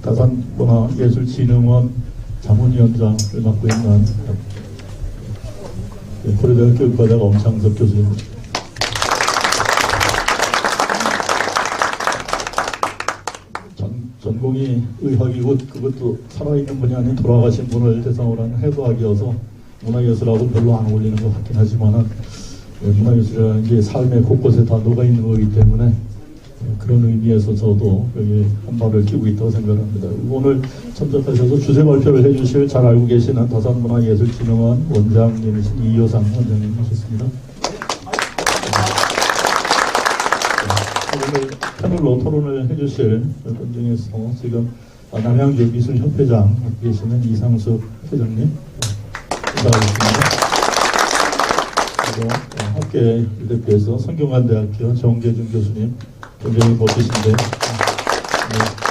다산문화예술진흥원 자문위원장을 맡고 있는 고려대학교 교육과대학 엄창섭 교수입니다. 전공이 의학이고 그것도 살아있는 분이 아닌 돌아가신 분을 대상으로 하는 해부학이어서 문화예술하고 별로 안 어울리는 것 같긴 하지만은 문화예술이라는 게 삶의 곳곳에 다 녹아있는 거기 때문에 그런 의미에서 저도 여기 한 발을 끼고 있다고 생각합니다. 오늘 참석하셔서 주제 발표를 해주실 잘 알고 계시는 다산문화예술진흥원 원장님이신 이효상 원장님 하셨습니다. 오늘 패널로 토론을 해주실 분 중에서 지금 남양주 미술협회장 맡고 계시는 이상숙 회장님 인사하겠습니다. 그리고 학계 대표에서 성균관대학교 정재준 교수님 굉장히 멋지신데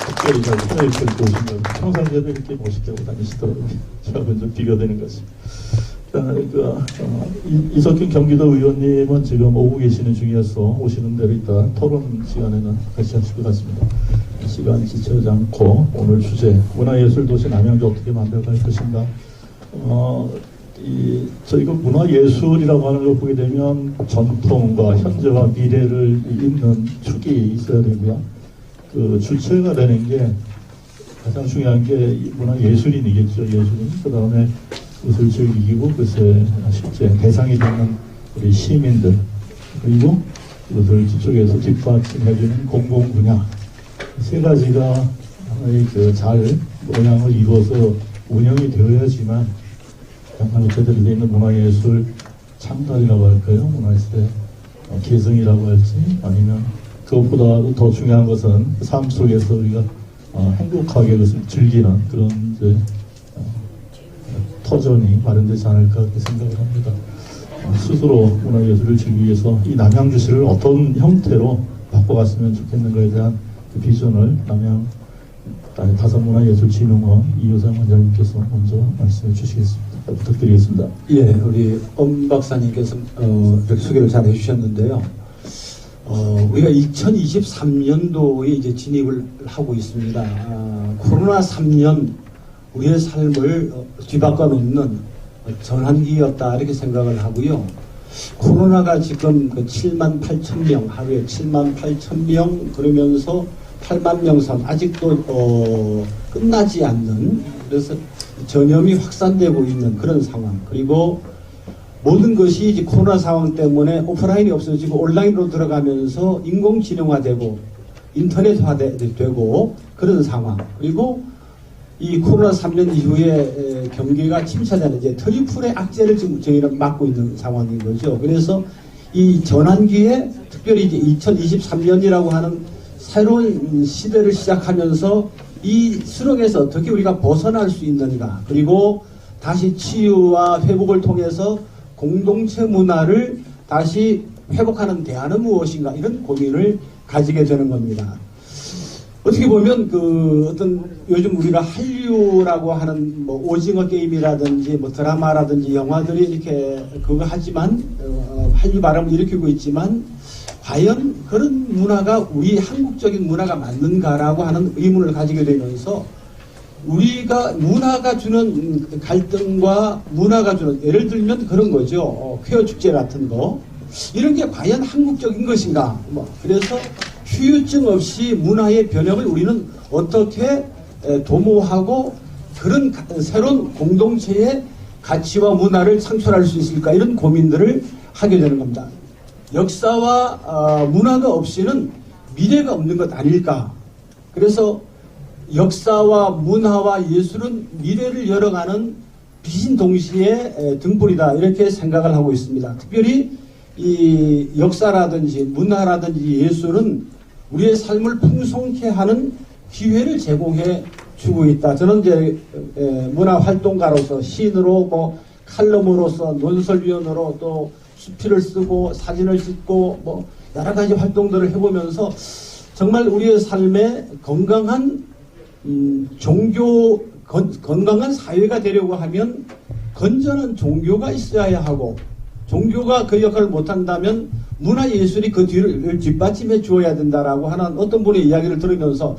특별히 잘 플레이를 보시면 평상시에도 이렇게 멋있게 하고 다니시더라고요. 제가 먼저 비교되는 것입니다. 이석균 경기도 의원님은 지금 오고 계시는 중이어서 오시는 대로 이따 토론 시간에는 같이 하실 것 같습니다. 시간 지체하지 않고 오늘 주제 문화예술도시 남양주 어떻게 만들어갈 것인가. 저희가 문화예술이라고 하는 걸 보게 되면 전통과 현재와 미래를 잇는 축이 있어야 되고요. 그 주체가 되는 게 가장 중요한 게 문화예술인이겠죠. 예술인. 그 다음에 그것을 즐기고 그것에 실제 대상이 되는 우리 시민들, 그리고 그것을 뒤쪽에서 뒷받침해주는 공공분야, 세 가지가 잘 모양을 이루어서 운영이 되어야지만 정말 제대로 되어 있는 문화예술 창달이라고 할까요? 문화예술의 개성이라고 할지, 아니면 그것보다도 더 중요한 것은 삶 속에서 우리가 행복하게 그것을 즐기는 그런 이제 터전이 마련되지 않을까 그렇게 생각을 합니다. 스스로 문화예술을 즐기기 위해서 이 남양주시를 어떤 형태로 바꿔갔으면 좋겠는가에 대한 그 비전을 다산문화예술진흥원 이효상 원장님께서 먼저 말씀해 주시겠습니다. 부탁드리겠습니다. 예, 우리 엄 박사님께서 이렇게 소개를 잘 해주셨는데요. 우리가 2023년도에 이제 진입을 하고 있습니다. 코로나 3년 우리의 삶을 뒤바꿔 놓는 전환기였다 이렇게 생각을 하고요. 코로나가 지금 7만 8천 명, 하루에 7만 8천 명 그러면서 8만 명 선 아직도 끝나지 않는, 그래서 전염이 확산되고 있는 그런 상황. 그리고 모든 것이 이제 코로나 상황 때문에 오프라인이 없어지고 온라인으로 들어가면서 인공지능화되고 인터넷화되고 그런 상황. 그리고 이 코로나 3년 이후에 경기가 침체되는 이제 트리플의 악재를 지금 저희는 맞고 있는 상황인 거죠. 그래서 이 전환기에 특별히 이제 2023년이라고 하는 새로운 시대를 시작하면서 이 수렁에서 어떻게 우리가 벗어날 수 있는가, 그리고 다시 치유와 회복을 통해서 공동체 문화를 다시 회복하는 대안은 무엇인가, 이런 고민을 가지게 되는 겁니다. 어떻게 보면 어떤 요즘 우리가 한류라고 하는 뭐 오징어 게임이라든지 뭐 드라마라든지 영화들이 이렇게 그거 하지만 한류 바람을 일으키고 있지만 과연 그런 문화가 우리 한국적인 문화가 맞는가라고 하는 의문을 가지게 되면서 우리가 문화가 주는 갈등과 문화가 주는, 예를 들면 그런 거죠. 퀘어 축제 같은 거, 이런 게 과연 한국적인 것인가. 그래서 후유증 없이 문화의 변형을 우리는 어떻게 도모하고 그런 새로운 공동체의 가치와 문화를 창출할 수 있을까, 이런 고민들을 하게 되는 겁니다. 역사와 문화가 없이는 미래가 없는 것 아닐까. 그래서 역사와 문화와 예술은 미래를 열어가는 빛인 동시에 등불이다, 이렇게 생각을 하고 있습니다. 특별히 이 역사라든지 문화라든지 예술은 우리의 삶을 풍성케 하는 기회를 제공해 주고 있다. 저는 이제 문화활동가로서, 시인으로, 뭐 칼럼으로서, 논설위원으로, 또 수필을 쓰고 사진을 찍고 뭐 여러 가지 활동들을 해보면서 정말 우리의 삶에 건강한 건강한 사회가 되려고 하면 건전한 종교가 있어야 하고, 종교가 그 역할을 못한다면 문화예술이 그 뒤를 뒷받침해 주어야 된다라고 하는 어떤 분의 이야기를 들으면서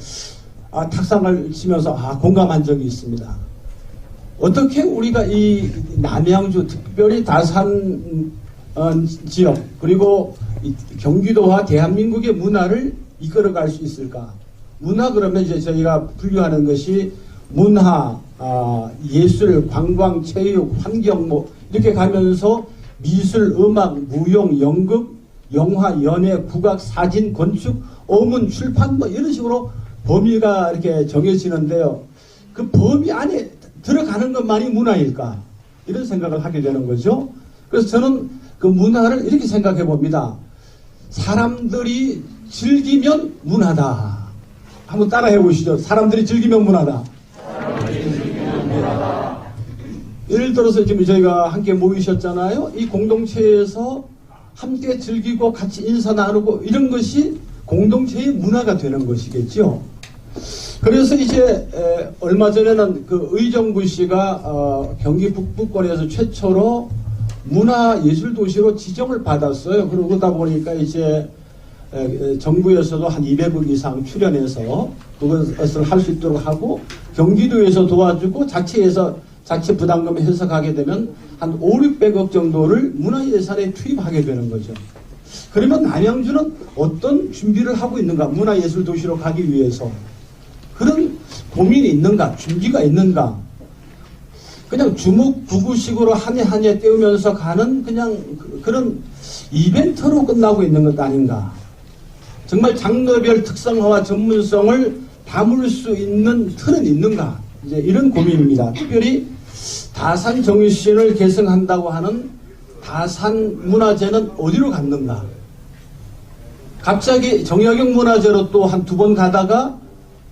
탁상을 치면서 공감한 적이 있습니다. 어떻게 우리가 이 남양주 특별히 다산 지역 그리고 경기도와 대한민국의 문화를 이끌어갈 수 있을까? 문화 그러면 이제 저희가 분류하는 것이 문화, 예술, 관광, 체육, 환경 뭐 이렇게 가면서 미술, 음악, 무용, 연극, 영화, 연예, 국악, 사진, 건축, 어문, 출판 뭐 이런 식으로 범위가 이렇게 정해지는데요. 그 범위 안에 들어가는 것만이 문화일까? 이런 생각을 하게 되는 거죠. 그래서 저는 그 문화를 이렇게 생각해 봅니다. 사람들이 즐기면 문화다. 한번 따라해 보시죠. 사람들이 즐기면 문화다. 예를 들어서 지금 저희가 함께 모이셨잖아요. 이 공동체에서 함께 즐기고 같이 인사 나누고 이런 것이 공동체의 문화가 되는 것이겠죠. 그래서 이제 얼마 전에는 그 의정부 씨가 경기 북부권에서 최초로 문화예술도시로 지정을 받았어요. 그러다 보니까 이제 정부에서도 한 200억 이상 출연해서 그것을 할 수 있도록 하고 경기도에서 도와주고 자체 부담금을 해석하게 되면 한 5, 600억 정도를 문화예산에 투입하게 되는 거죠. 그러면 남양주는 어떤 준비를 하고 있는가? 문화예술도시로 가기 위해서. 그런 고민이 있는가? 준비가 있는가? 그냥 주묵부구식으로 한 해 한 해 떼우면서 가는 그냥 그런 이벤트로 끝나고 있는 것 아닌가? 정말 장르별 특성화와 전문성을 담을 수 있는 틀은 있는가? 이제 이런 고민입니다. 특별히 다산 정신을 계승한다고 하는 다산 문화재는 어디로 갔는가? 갑자기 정약용 문화재로 또 한 두 번 가다가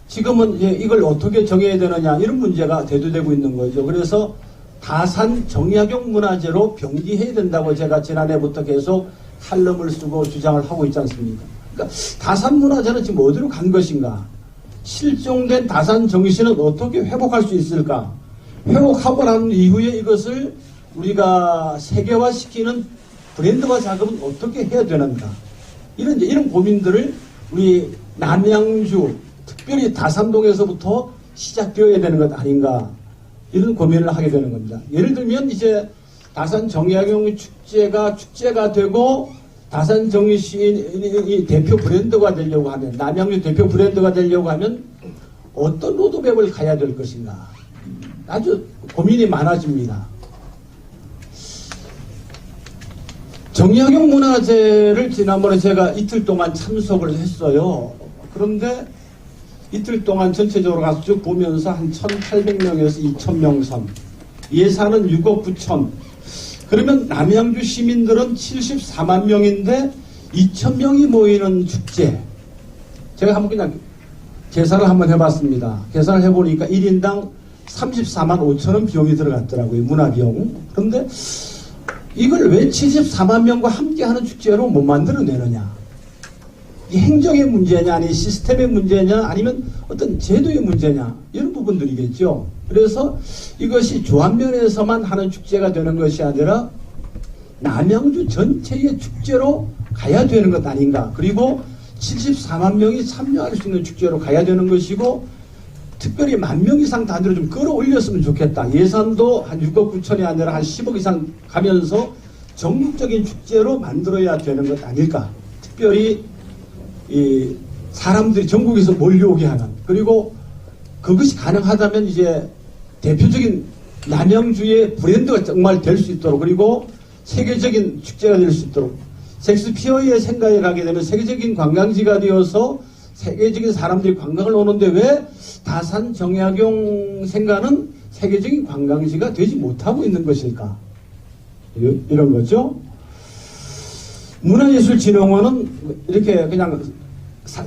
지금은 이걸 어떻게 정해야 되느냐 이런 문제가 대두되고 있는 거죠. 그래서 다산 정약용 문화재로 병기해야 된다고 제가 지난해부터 계속 칼럼을 쓰고 주장을 하고 있지 않습니까? 그러니까 다산 문화재는 지금 어디로 간 것인가? 실종된 다산 정신은 어떻게 회복할 수 있을까? 회복하고 난 이후에 이것을 우리가 세계화시키는 브랜드화 작업은 어떻게 해야 되는가? 이런 고민들을 우리 남양주, 특별히 다산동에서부터 시작되어야 되는 것 아닌가? 이런 고민을 하게 되는 겁니다. 예를 들면 이제 다산 정약용 축제가 되고 다산 정신이 대표 브랜드가 되려고 하면, 남양주 대표 브랜드가 되려고 하면 어떤 로드맵을 가야 될 것인가? 아주 고민이 많아집니다. 정약용 문화재를 지난번에 제가 이틀 동안 참석을 했어요. 그런데 이틀 동안 전체적으로 가서 쭉 보면서 한 1,800명에서 2,000명 선. 예산은 6억 9천. 그러면 남양주 시민들은 74만 명인데 2,000명이 모이는 축제. 제가 한번 그냥 계산을 한번 해봤습니다. 계산을 해보니까 1인당 34만 5천 원 비용이 들어갔더라고요. 문화비용. 그런데 이걸 왜 74만 명과 함께하는 축제로 못 만들어내느냐. 이 행정의 문제냐, 아니 시스템의 문제냐, 아니면 어떤 제도의 문제냐, 이런 부분들이겠죠. 그래서 이것이 조합면에서만 하는 축제가 되는 것이 아니라 남양주 전체의 축제로 가야 되는 것 아닌가. 그리고 74만 명이 참여할 수 있는 축제로 가야 되는 것이고, 특별히 10,000명 이상 단위로 좀 끌어올렸으면 좋겠다. 예산도 한 6억 9천이 아니라 한 10억 이상 가면서 전국적인 축제로 만들어야 되는 것 아닐까. 특별히 이 사람들이 전국에서 몰려오게 하는, 그리고 그것이 가능하다면 이제 대표적인 남양주의 브랜드가 정말 될 수 있도록, 그리고 세계적인 축제가 될 수 있도록, 셰익스피어의 생각에 가게 되면 세계적인 관광지가 되어서 세계적인 사람들이 관광을 오는데 왜 다산 정약용 생가는 세계적인 관광지가 되지 못하고 있는 것일까? 이런 거죠. 문화예술진흥원은 이렇게 그냥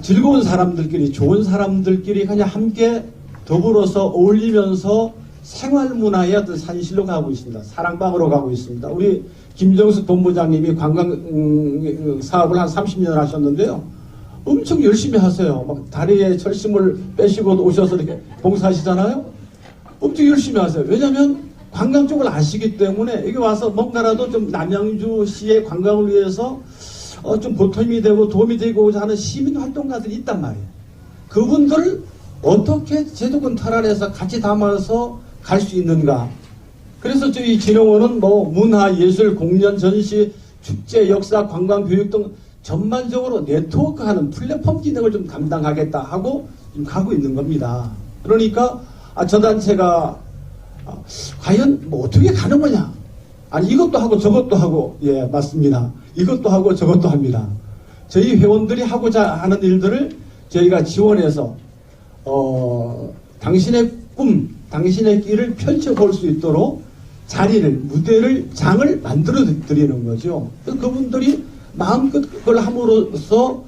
즐거운 사람들끼리, 좋은 사람들끼리 그냥 함께 더불어서 어울리면서 생활문화의 어떤 산실로 가고 있습니다. 사랑방으로 가고 있습니다. 우리 김정숙 본부장님이 관광 사업을 한 30년 하셨는데요. 엄청 열심히 하세요. 막 다리에 철심을 빼시고 오셔서 이렇게 봉사하시잖아요. 엄청 열심히 하세요. 왜냐하면 관광 쪽을 아시기 때문에 여기 와서 뭔가라도 좀 남양주시의 관광을 위해서 좀 보탬이 되고 도움이 되고자 하는 시민활동가들이 있단 말이에요. 그분들 어떻게 제도권 탈환해서 같이 담아서 갈 수 있는가. 그래서 저희 진흥원은 뭐 문화, 예술, 공연, 전시, 축제, 역사, 관광, 교육 등 전반적으로 네트워크하는 플랫폼 기능을 좀 담당하겠다 하고 지금 가고 있는 겁니다. 그러니까 저 단체가 과연 뭐 어떻게 가는 거냐? 아니 이것도 하고 저것도 하고 예 맞습니다. 이것도 하고 저것도 합니다. 저희 회원들이 하고자 하는 일들을 저희가 지원해서 당신의 꿈, 당신의 길을 펼쳐볼 수 있도록 자리를, 무대를, 장을 만들어 드리는 거죠. 그분들이 마음껏 그걸 함으로써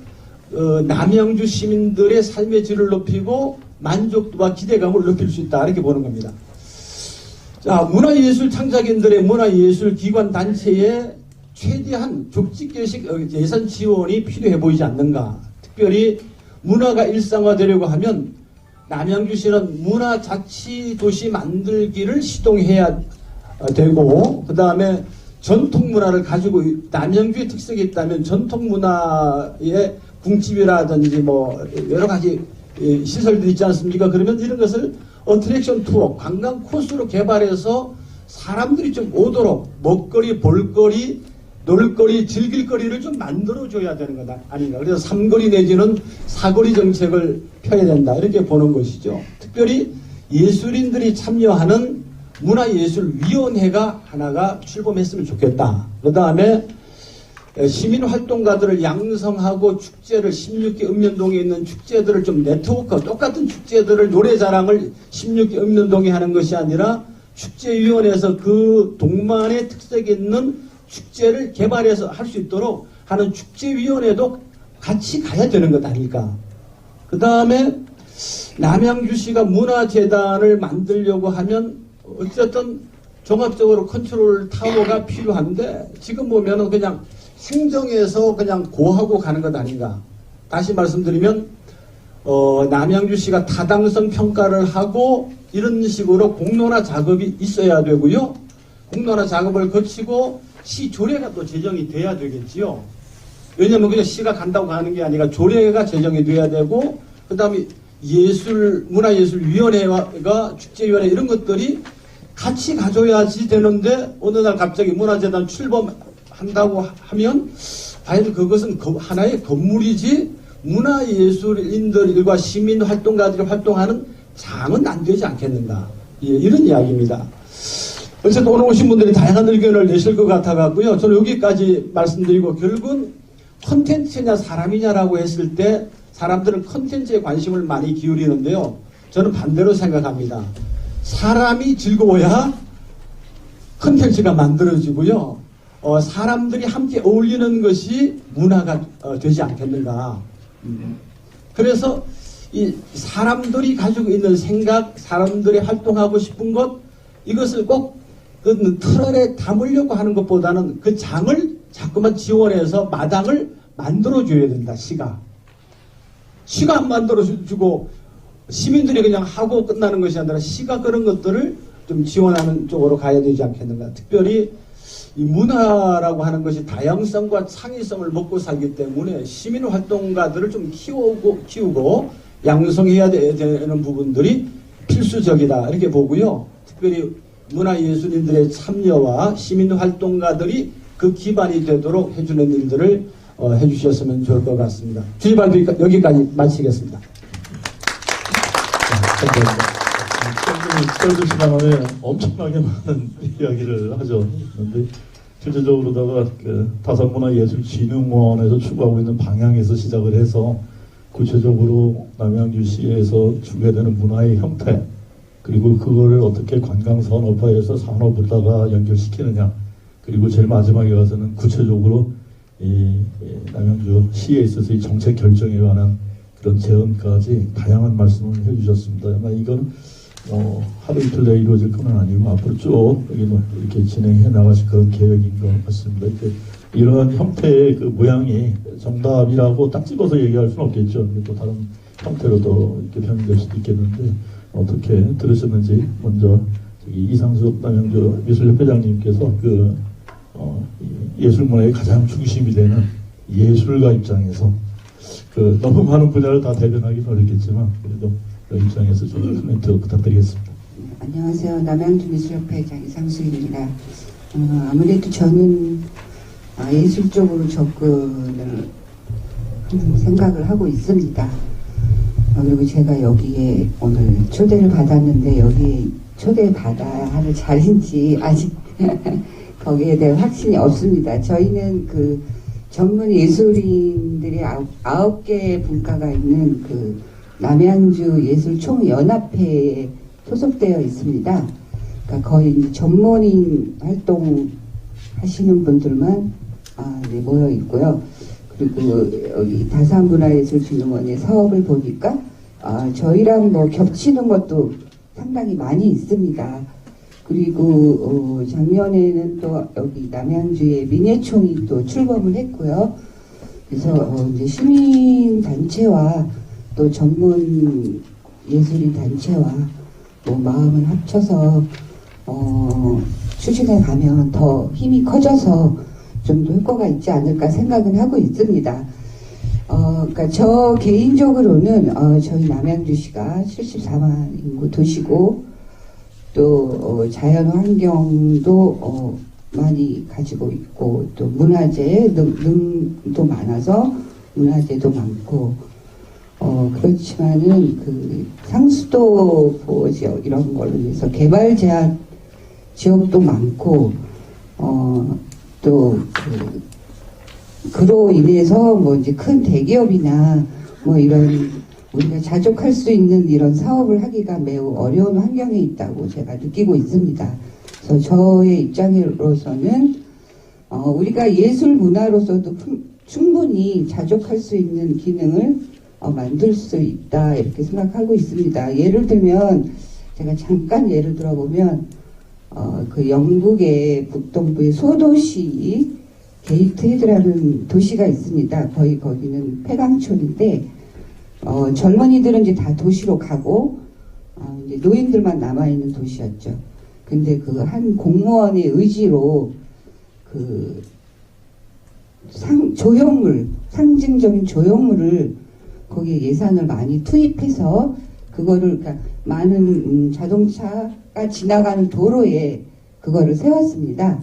남양주 시민들의 삶의 질을 높이고 만족도와 기대감을 높일 수 있다 이렇게 보는 겁니다. 자, 문화예술 창작인들의 문화예술 기관 단체에 최대한 족집게식 예산 지원이 필요해 보이지 않는가. 특별히 문화가 일상화되려고 하면 남양주시는 문화자치도시 만들기를 시동해야 되고, 그 다음에 전통문화를 가지고 남양주의 특색이 있다면 전통문화의 궁집이라든지 뭐 여러 가지 시설들이 있지 않습니까? 그러면 이런 것을 어트랙션 투어, 관광 코스로 개발해서 사람들이 좀 오도록 먹거리, 볼거리, 놀거리, 즐길거리를 좀 만들어줘야 되는 것 아닌가. 그래서 삼거리 내지는 사거리 정책을 펴야 된다. 이렇게 보는 것이죠. 특별히 예술인들이 참여하는 문화예술위원회가 하나가 출범했으면 좋겠다. 그 다음에 시민활동가들을 양성하고 축제를 16개 읍면동에 있는 축제들을 좀 네트워크, 똑같은 축제들을 노래자랑을 16개 읍면동에 하는 것이 아니라 축제위원회에서 그 동만의 특색이 있는 축제를 개발해서 할 수 있도록 하는 축제위원회도 같이 가야 되는 것 아닐까. 그 다음에 남양주시가 문화재단을 만들려고 하면 어쨌든 종합적으로 컨트롤 타워가 필요한데 지금 보면은 그냥 행정에서 그냥 고하고 가는 것 아닌가. 다시 말씀드리면 남양주시가 타당성 평가를 하고 이런 식으로 공론화 작업이 있어야 되고요. 공론화 작업을 거치고 시 조례가 또 제정이 돼야 되겠지요. 왜냐면 그냥 시가 간다고 가는 게 아니라 조례가 제정이 돼야 되고, 그 다음에 문화예술위원회가 축제위원회 이런 것들이 같이 가져야지 되는데 어느 날 갑자기 문화재단 출범한다고 하면 과연 그것은 하나의 건물이지 문화예술인들과 시민활동가들이 활동하는 장은 안 되지 않겠는가. 예, 이런 이야기입니다. 어쨌든 오늘 오신 분들이 다양한 의견을 내실 것 같아가고요. 저는 여기까지 말씀드리고 결국은 콘텐츠냐 사람이냐라고 했을 때 사람들은 콘텐츠에 관심을 많이 기울이는데요. 저는 반대로 생각합니다. 사람이 즐거워야 콘텐츠가 만들어지고요. 사람들이 함께 어울리는 것이 문화가 되지 않겠는가. 그래서 이 사람들이 가지고 있는 생각, 사람들이 활동하고 싶은 것, 이것을 꼭 그 틀 안에 담으려고 하는 것보다는 그 장을 자꾸만 지원해서 마당을 만들어줘야 된다. 시가 안 만들어주고 시민들이 그냥 하고 끝나는 것이 아니라 시가 그런 것들을 좀 지원하는 쪽으로 가야 되지 않겠는가. 특별히 이 문화라고 하는 것이 다양성과 창의성을 먹고 살기 때문에 시민활동가들을 좀 키우고 양성해야 되는 부분들이 필수적이다 이렇게 보고요. 특별히 문화예술인들의 참여와 시민활동가들이 그 기반이 되도록 해주는 일들을 해주셨으면 좋을 것 같습니다. 주의 발표 여기까지 마치겠습니다. 짧은 시간 안에 엄청나게 많은 이야기를 하죠. 그런데 실질적으로다가 다산문화예술진흥원에서 추구하고 있는 방향에서 시작을 해서 구체적으로 남양주시에서 추구되는 문화의 형태, 그리고 그거를 어떻게 관광산업화해서 산업에다가 연결시키느냐, 그리고 제일 마지막에 가서는 구체적으로 이 남양주시에 있어서 이 정책 결정에 관한 그런 제언까지 다양한 말씀을 해주셨습니다. 아마 이건 하루 이틀 내에 이루어질 건 아니고 앞으로 쭉 이렇게 진행해 나가실 그런 계획인 것 같습니다. 이런 형태의 그 모양이 정답이라고 딱 집어서 얘기할 수는 없겠죠. 또 다른 형태로도 이렇게 변경될 수도 있겠는데 어떻게 들으셨는지 먼저 이상숙 남양주 미술협회장님께서 예술문화의 가장 중심이 되는 예술가 입장에서 너무 많은 분야를 다 대변하기는 어렵겠지만 그래도 입장에서 좀 코멘트 부탁드리겠습니다. 안녕하세요. 남양주미술협회 장이상수입니다. 아무래도 저는 예술 쪽으로 접근을 생각을 하고 있습니다. 그리고 제가 여기에 오늘 초대를 받았는데 여기 초대받아야 할 자리인지 아직 거기에 대한 확신이 없습니다. 저희는 그 전문 예술인들이 9개 분과가 있는 그 남양주 예술총연합회에 소속되어 있습니다. 그러니까 거의 전문인 활동 하시는 분들만 모여 있고요. 그리고 여기 다산문화예술진흥원의 사업을 보니까 저희랑 뭐 겹치는 것도 상당히 많이 있습니다. 그리고 작년에는 또 여기 남양주에 민예총이 또 출범을 했고요. 그래서 이제 시민 단체와 또 전문 예술인 단체와 뭐 마음을 합쳐서 추진해 가면 더 힘이 커져서 좀 더 효과가 있지 않을까 생각은 하고 있습니다. 그러니까 저 개인적으로는 저희 남양주시가 74만 인구 도시고 또 자연 환경도 많이 가지고 있고 또 문화재 능도 많아서 문화재도 많고 그렇지만은 그 상수도 보호 지역 이런 걸로 해서 개발 제한 지역도 많고 또 그로 인해서 뭐 이제 큰 대기업이나 뭐 이런 우리가 자족할 수 있는 이런 사업을 하기가 매우 어려운 환경에 있다고 제가 느끼고 있습니다. 그래서 저의 입장으로서는 우리가 예술 문화로서도 충분히 자족할 수 있는 기능을 만들 수 있다 이렇게 생각하고 있습니다. 예를 들면 제가 잠깐 예를 들어보면 그 영국의 북동부의 소도시 게이트헤드라는 도시가 있습니다. 거의 거기는 폐광촌인데 젊은이들은 이제 다 도시로 가고 이제 노인들만 남아있는 도시였죠. 근데 그 한 공무원의 의지로 그 조형물, 상징적인 조형물을 거기에 예산을 많이 투입해서 그거를 그러니까 많은 자동차가 지나가는 도로에 그거를 세웠습니다.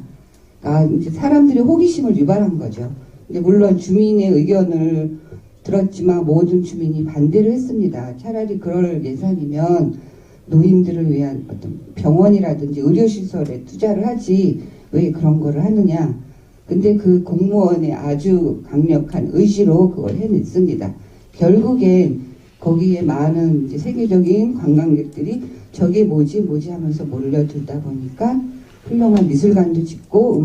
이제 사람들이 호기심을 유발한 거죠. 근데 물론 주민의 의견을 들었지만 모든 주민이 반대를 했습니다. 차라리 그럴 예산이면 노인들을 위한 어떤 병원이라든지 의료시설에 투자를 하지 왜 그런 거를 하느냐. 근데 그 공무원의 아주 강력한 의지로 그걸 해냈습니다. 결국엔 거기에 많은 이제 세계적인 관광객들이 저게 뭐지 하면서 몰려들다 보니까 훌륭한 미술관도 짓고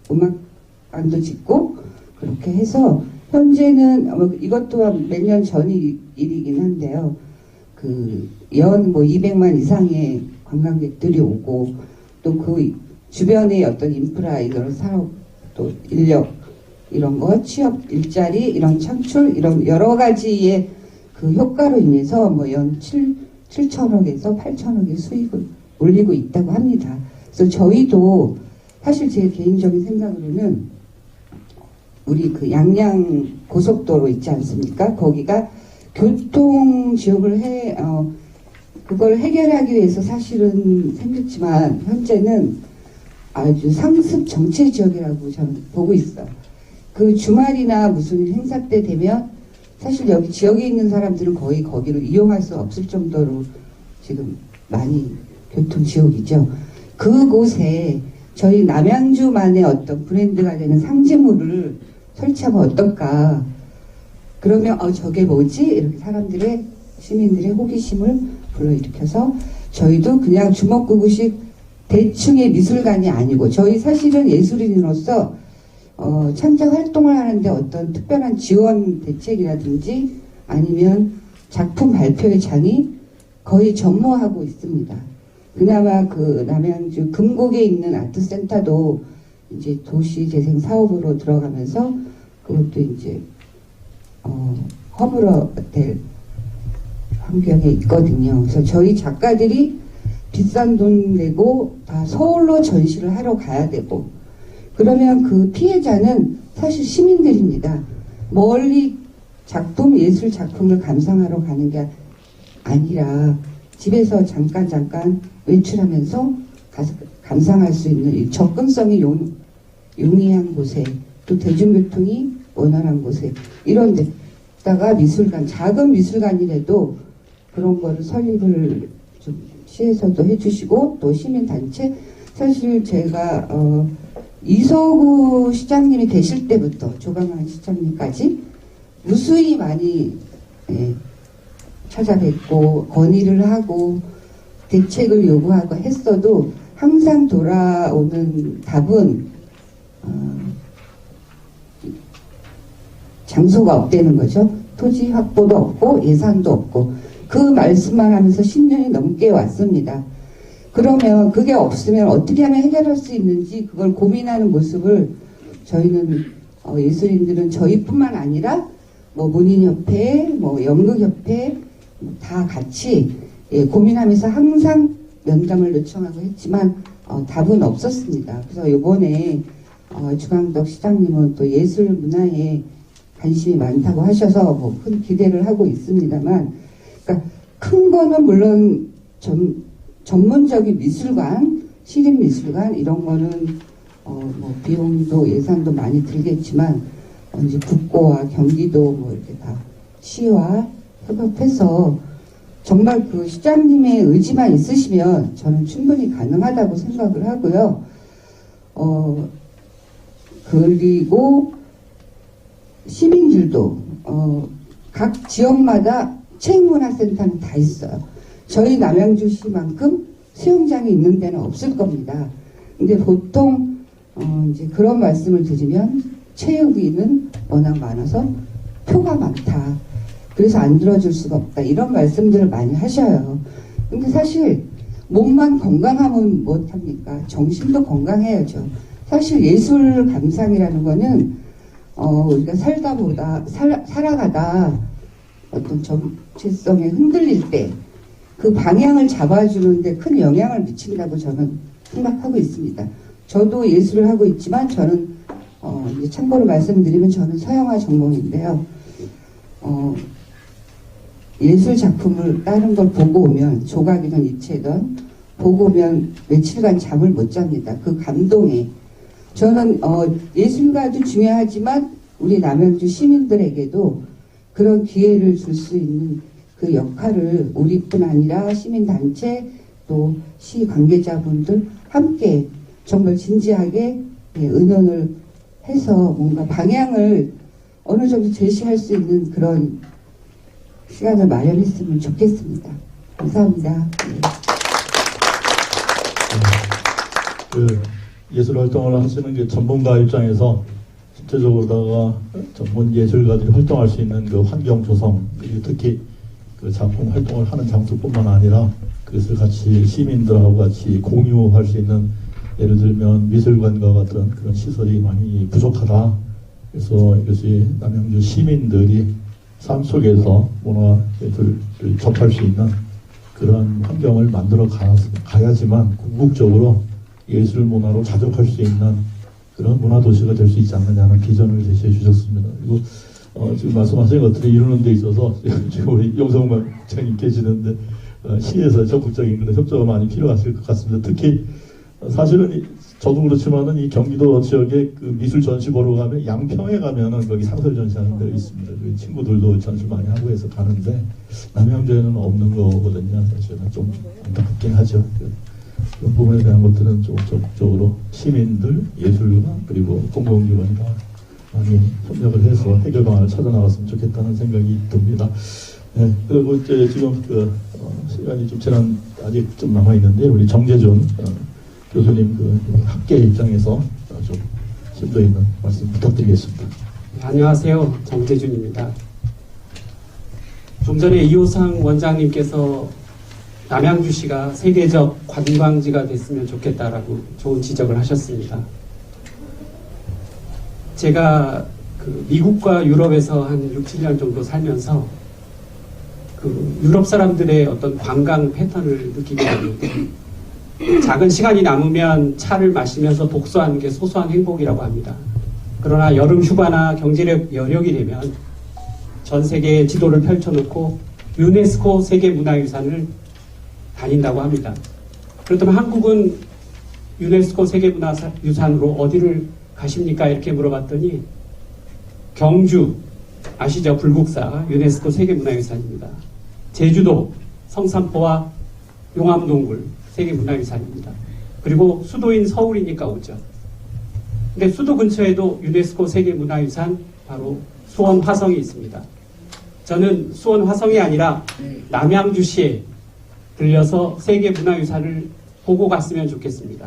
음악관도 짓고 그렇게 해서 현재는 이것 또한 몇 년 전 일이긴 한데요. 그 연 뭐 200만 이상의 관광객들이 오고 또 그 주변의 어떤 인프라 이런 사업 또 인력 이런 거 취업 일자리 이런 창출 이런 여러 가지의 그 효과로 인해서 뭐 연 7천억에서 8천억의 수익을 올리고 있다고 합니다. 그래서 저희도 사실 제 개인적인 생각으로는 우리 그 양양 고속도로 있지 않습니까? 거기가 교통 지역을 그걸 해결하기 위해서 사실은 생겼지만 현재는 아주 상습 정체 지역이라고 저는 보고 있어요. 그 주말이나 무슨 행사 때 되면 사실 여기 지역에 있는 사람들은 거의 거기를 이용할 수 없을 정도로 지금 많이 교통 지역이죠. 그곳에 저희 남양주만의 어떤 브랜드가 되는 상징물을 설치하면 어떨까. 그러면 저게 뭐지? 이렇게 시민들의 호기심을 불러일으켜서 저희도 그냥 주먹구구식 대충의 미술관이 아니고 저희 사실은 예술인으로서 창작 활동을 하는데 어떤 특별한 지원 대책이라든지 아니면 작품 발표의 장이 거의 전무하고 있습니다. 그나마 그 남양주 금곡에 있는 아트센터도 이제 도시재생 사업으로 들어가면서 그것도 이제 허브로 될 환경에 있거든요. 그래서 저희 작가들이 비싼 돈 내고 다 서울로 전시를 하러 가야 되고 그러면 그 피해자는 사실 시민들입니다. 멀리 예술 작품을 감상하러 가는 게 아니라 집에서 잠깐 외출하면서 가서 감상할 수 있는 이 접근성이 용이한 곳에, 또 대중교통이 원활한 곳에, 이런 데다가 미술관, 작은 미술관이라도 그런 거를 설립을 좀 시에서도 해주시고, 또 시민단체, 사실 제가 이서구 시장님이 계실 때부터 조강한 시장님까지 무수히 많이 찾아뵙고 건의를 하고 대책을 요구하고 했어도 항상 돌아오는 답은 장소가 없다는 거죠. 토지 확보도 없고 예산도 없고, 그 말씀만 하면서 10년이 넘게 왔습니다. 그러면 그게 없으면 어떻게 하면 해결할 수 있는지 그걸 고민하는 모습을 저희는 예술인들은 저희뿐만 아니라 뭐 문인협회, 뭐 연극협회 다 같이 고민하면서 항상 면담을 요청하고 했지만 답은 없었습니다. 그래서 이번에 주광덕 시장님은 또 예술 문화에 관심이 많다고 하셔서 뭐 큰 기대를 하고 있습니다만, 그러니까 큰 거는 물론 전문적인 미술관, 시립미술관 이런 거는 뭐 비용도 예산도 많이 들겠지만 이제 국고와 경기도 뭐 이렇게 다 시와 협업해서 정말 그 시장님의 의지만 있으시면 저는 충분히 가능하다고 생각을 하고요. 그리고 시민들도 각 지역마다 체육문화센터는 다 있어요. 저희 남양주시만큼 수영장이 있는 데는 없을 겁니다. 근데 보통 이제 그런 말씀을 드리면 체육위는 워낙 많아서 표가 많다. 그래서 안 들어줄 수가 없다. 이런 말씀들을 많이 하셔요. 근데 사실 몸만 건강하면 못합니까? 정신도 건강해야죠. 사실 예술 감상이라는 거는 우리가 살아가다 어떤 정체성에 흔들릴 때 그 방향을 잡아주는데 큰 영향을 미친다고 저는 생각하고 있습니다. 저도 예술을 하고 있지만 저는 이제 참고로 말씀드리면 저는 서양화 전공인데요. 예술 작품을 다른 걸 보고 오면, 조각이든 입체든 보고 오면 며칠간 잠을 못 잡니다. 그 감동에. 저는 예술가도 중요하지만 우리 남양주 시민들에게도 그런 기회를 줄 수 있는 그 역할을 우리뿐 아니라 시민단체 또 시 관계자분들 함께 정말 진지하게 의논을 해서 뭔가 방향을 어느 정도 제시할 수 있는 그런 시간을 마련했으면 좋겠습니다. 감사합니다. 그 예술 활동을 하시는 게 전문가 입장에서 실제적으로다가 전문 예술가들이 활동할 수 있는 그 환경 조성, 그리고 특히 그 작품 활동을 하는 장소뿐만 아니라 그것을 같이 시민들하고 같이 공유할 수 있는, 예를 들면 미술관과 같은 그런 시설이 많이 부족하다. 그래서 이것이 남양주 시민들이 삶 속에서 문화예술을 접할 수 있는 그런 환경을 만들어 가야지만 궁극적으로 예술 문화로 자족할 수 있는 그런 문화도시가 될 수 있지 않느냐는 비전을 제시해 주셨습니다. 그리고 지금 말씀하신 것들이 이루는 데 있어서 지금 우리 용성만 장님 계시는데 시에서 적극적인 그런 협조가 많이 필요하실 것 같습니다. 특히 사실은 저도 그렇지만은 이 경기도 지역에 그 미술 전시 보러 가면 양평에 가면은 거기 상설 전시하는 데가 있습니다. 친구들도 전시 많이 하고 해서 가는데 남양주에는 없는 거거든요. 사실은 좀 안타깝긴 하죠. 그런 부분에 대한 것들은 좀 적극적으로 시민들, 예술가 그리고 공공기관이 다 많이 협력을 해서 해결 방안을 찾아 나갔으면 좋겠다는 생각이 듭니다. 네, 그리고 이제 지금 시간이 좀 지난 아직 좀 남아 있는데 우리 정재준 교수님 그 학계 입장에서 좀 심도 있는 말씀 부탁드리겠습니다. 네, 안녕하세요. 정재준입니다. 좀 전에 이호상 원장님께서 남양주시가 세계적 관광지가 됐으면 좋겠다라고 좋은 지적을 하셨습니다. 제가 그 미국과 유럽에서 한 6, 7년 정도 살면서 그 유럽 사람들의 어떤 관광 패턴을 느끼게 됩니다. 작은 시간이 남으면 차를 마시면서 독서하는 게 소소한 행복이라고 합니다. 그러나 여름 휴가나 경제력 여력이 되면 전 세계의 지도를 펼쳐놓고 유네스코 세계문화유산을 다닌다고 합니다. 그렇다면 한국은 유네스코 세계문화유산으로 어디를 가십니까? 이렇게 물어봤더니 경주 아시죠? 불국사 유네스코 세계문화유산입니다. 제주도 성산포와 용암동굴 세계문화유산입니다. 그리고 수도인 서울이니까 오죠. 근데 수도 근처에도 유네스코 세계문화유산 바로 수원 화성이 있습니다. 저는 수원 화성이 아니라 남양주시에 들려서 세계문화유산을 보고 갔으면 좋겠습여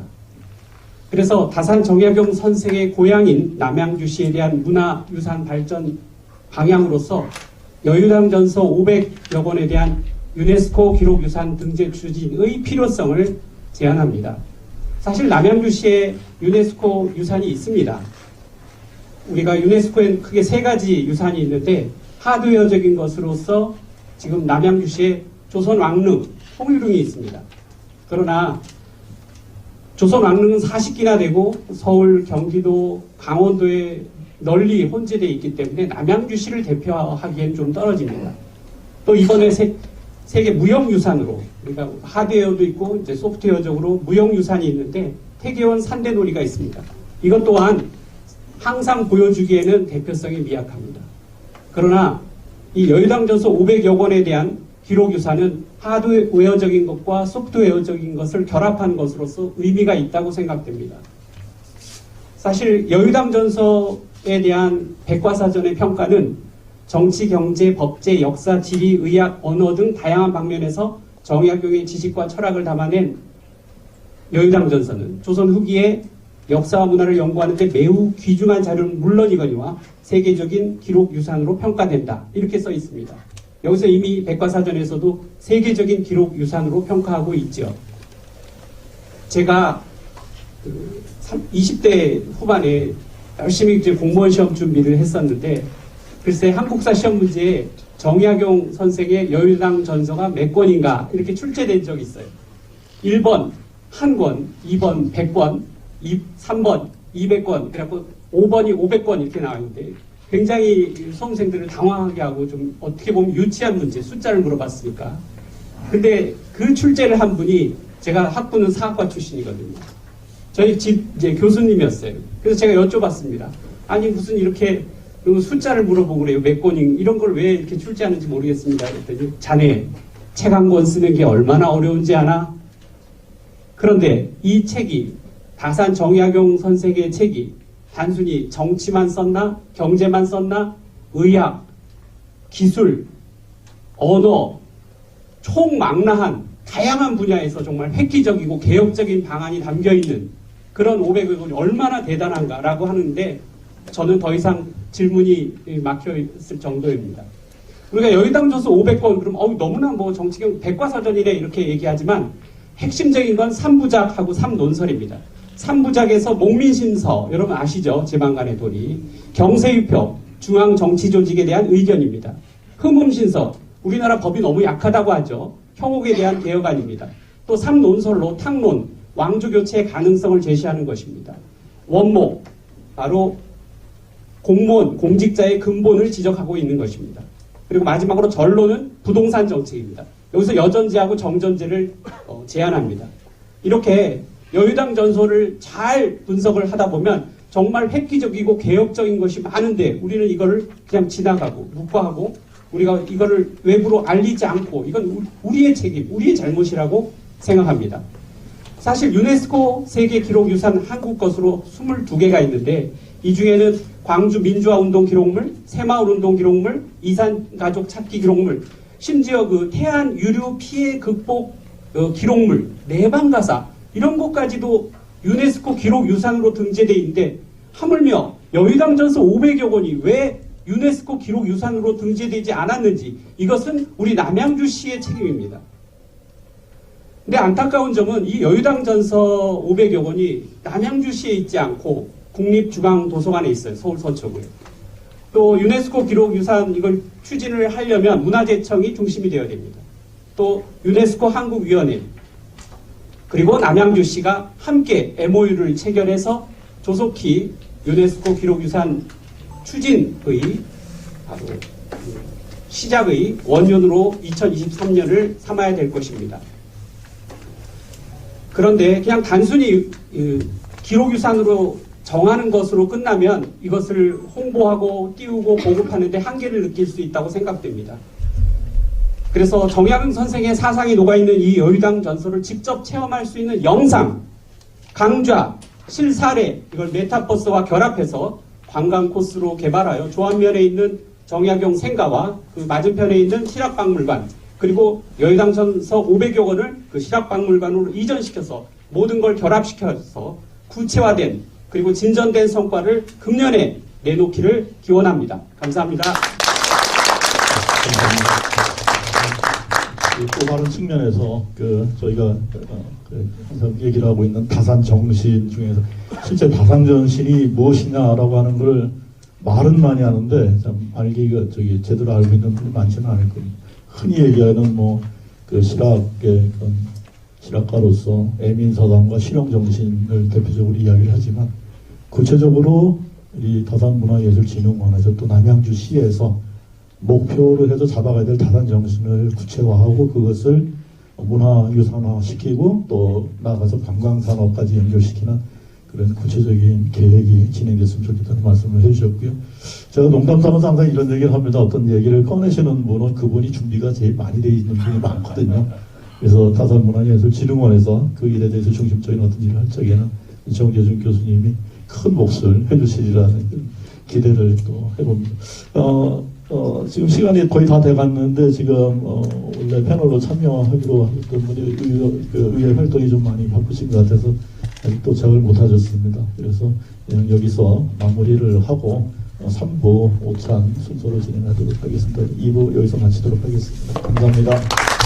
그래서 다산 정약용 선생의 고향인 남양주시에 대한 문화유산 발전 방향으로서 여유당전서 500여 권에 대한 유네스코 기록유산 등재 추진의 필요성을 제안합니다. 사실 남양주시에 유네스코 유산이 있습니다. 우리가 유네스코엔 크게 3가지 유산이 있는데 하드웨어적인 것으로서 지금 남양주시에 조선 왕릉, 홍유릉이 있습니다. 그러나 조선 왕릉은 40기나 되고 서울, 경기도, 강원도에 널리 혼재되어 있기 때문에 남양주시를 대표하기엔 좀 떨어집니다. 또 이번에 세계 무형유산으로 우리가 하드웨어도 있고 이제 소프트웨어적으로 무형유산이 있는데 태계원 산대놀이가 있습니다. 이것 또한 항상 보여주기에는 대표성이 미약합니다. 그러나 이 여유당전서 500여 권에 대한 기록유산은 하드웨어적인 것과 소프트웨어적인 것을 결합한 것으로서 의미가 있다고 생각됩니다. 사실 여유당전서에 대한 백과사전의 평가는 정치, 경제, 법제, 역사, 지리, 의학, 언어 등 다양한 방면에서 정약용의 지식과 철학을 담아낸 여유당전서는 조선 후기에 역사와 문화를 연구하는 데 매우 귀중한 자료는 물론이거니와 세계적인 기록유산으로 평가된다. 이렇게 써 있습니다. 여기서 이미 백과사전에서도 세계적인 기록유산으로 평가하고 있죠. 제가 20대 후반에 열심히 이제 공무원 시험 준비를 했었는데 글쎄 한국사 시험 문제에 정약용 선생의 여유당 전서가 몇 권인가 이렇게 출제된 적이 있어요. 1번 1권, 2번 100권, 3번 200권, 그래갖고 5번이 500권 이렇게 나왔는데 굉장히 수험생들을 당황하게 하고 좀 어떻게 보면 유치한 문제, 숫자를 물어봤으니까. 근데 그 출제를 한 분이 제가 학부는 사학과 출신이거든요. 저희 집 이제 교수님이었어요. 그래서 제가 여쭤봤습니다. 아니 무슨 이렇게 숫자를 물어보고 그래요. 몇 권이 이런 걸 왜 이렇게 출제하는지 모르겠습니다. 그랬더니 자네 책 한 권 쓰는 게 얼마나 어려운지 아나? 그런데 이 책이 다산 정약용 선생의 책이 단순히 정치만 썼나? 경제만 썼나? 의학, 기술, 언어, 총망라한 다양한 분야에서 정말 획기적이고 개혁적인 방안이 담겨있는 그런 500여 권이 얼마나 대단한가라고 하는데 저는 더 이상 질문이 막혀있을 정도입니다. 우리가 여유당전서 500권 그럼 너무나 뭐 정치경 백과사전이래 이렇게 얘기하지만 핵심적인 건 3부작하고 3논설입니다. 3부작에서 목민신서 여러분 아시죠? 제방간의 도리, 경세유표 중앙정치조직에 대한 의견입니다. 흠음신서 우리나라 법이 너무 약하다고 하죠. 형옥에 대한 개혁안입니다. 또 3논설로 탕론 왕조교체의 가능성을 제시하는 것입니다. 원목 바로 공무원 공직자의 근본을 지적하고 있는 것입니다. 그리고 마지막으로 전론은 부동산 정책입니다. 여기서 여전제하고 정전제를 제안합니다. 이렇게 여유당 전서를 잘 분석을 하다 보면 정말 획기적이고 개혁적인 것이 많은데 우리는 이거를 그냥 지나가고 묵과하고 우리가 이거를 외부로 알리지 않고 이건 우리의 책임, 우리의 잘못이라고 생각합니다. 사실 유네스코 세계기록유산 한국 것으로 22개가 있는데 이 중에는 광주 민주화운동 기록물, 새마을운동 기록물, 이산가족 찾기 기록물, 심지어 그 태안 유류 피해 극복 기록물, 내방가사 이런 것까지도 유네스코 기록유산으로 등재되어 있는데 하물며 여유당전서 500여 권이 왜 유네스코 기록유산으로 등재되지 않았는지 이것은 우리 남양주시의 책임입니다. 근데 안타까운 점은 이 여유당전서 500여 권이 남양주시에 있지 않고 국립중앙도서관에 있어요. 서울 서초구에. 또 유네스코 기록유산 이걸 추진을 하려면 문화재청이 중심이 되어야 됩니다. 또 유네스코 한국위원회 그리고 남양주시가 함께 MOU를 체결해서 조속히 유네스코 기록유산 추진의 바로 시작의 원년으로 2023년을 삼아야 될 것입니다. 그런데 그냥 단순히 기록유산으로 정하는 것으로 끝나면 이것을 홍보하고 띄우고 보급하는 데 한계를 느낄 수 있다고 생각됩니다. 그래서 정약용 선생의 사상이 녹아있는 이 여의당 전설을 직접 체험할 수 있는 영상, 강좌, 실사례, 이걸 메타버스와 결합해서 관광 코스로 개발하여 조안면에 있는 정약용 생가와 그 맞은편에 있는 실학박물관, 그리고 여의당 전서 500여 권을 그 실학박물관으로 이전시켜서 모든 걸 결합시켜서 구체화된 그리고 진전된 성과를 금년에 내놓기를 기원합니다. 감사합니다. 또 다른 측면에서 저희가 항상 얘기를 하고 있는 다산 정신 중에서 실제 다산 정신이 무엇이냐라고 하는 걸 말은 많이 하는데 참 알기가 제대로 알고 있는 분이 많지는 않을 겁니다. 흔히 얘기하는 실학의 실학가로서 애민사상과 실용정신을 대표적으로 이야기를 하지만 구체적으로 이 다산문화예술진흥원에서 또 남양주시에서 목표로 해서 잡아가야 될 다산정신을 구체화하고 그것을 문화유산화시키고 또 나아가서 관광산업까지 연결시키는 그런 구체적인 계획이 진행됐으면 좋겠다는 말씀을 해주셨고요. 제가 농담삼아서 항상 이런 얘기를 합니다. 어떤 얘기를 꺼내시는 분은 그분이 준비가 제일 많이 되어 있는 분이 많거든요. 그래서 다산문화예술진흥원에서 그 일에 대해서 중심적인 어떤 일을 할 적에는 정재준 교수님이 큰 몫을 해주시리라는 기대를 또 해봅니다. 지금 시간이 거의 다 돼갔는데 지금 원래 패널로 참여하기로 했던 분이 의회 활동이 좀 많이 바쁘신 것 같아서 아직 도착을 못하셨습니다. 그래서 그냥 여기서 마무리를 하고 3부 오찬 순서로 진행하도록 하겠습니다. 2부 여기서 마치도록 하겠습니다. 감사합니다.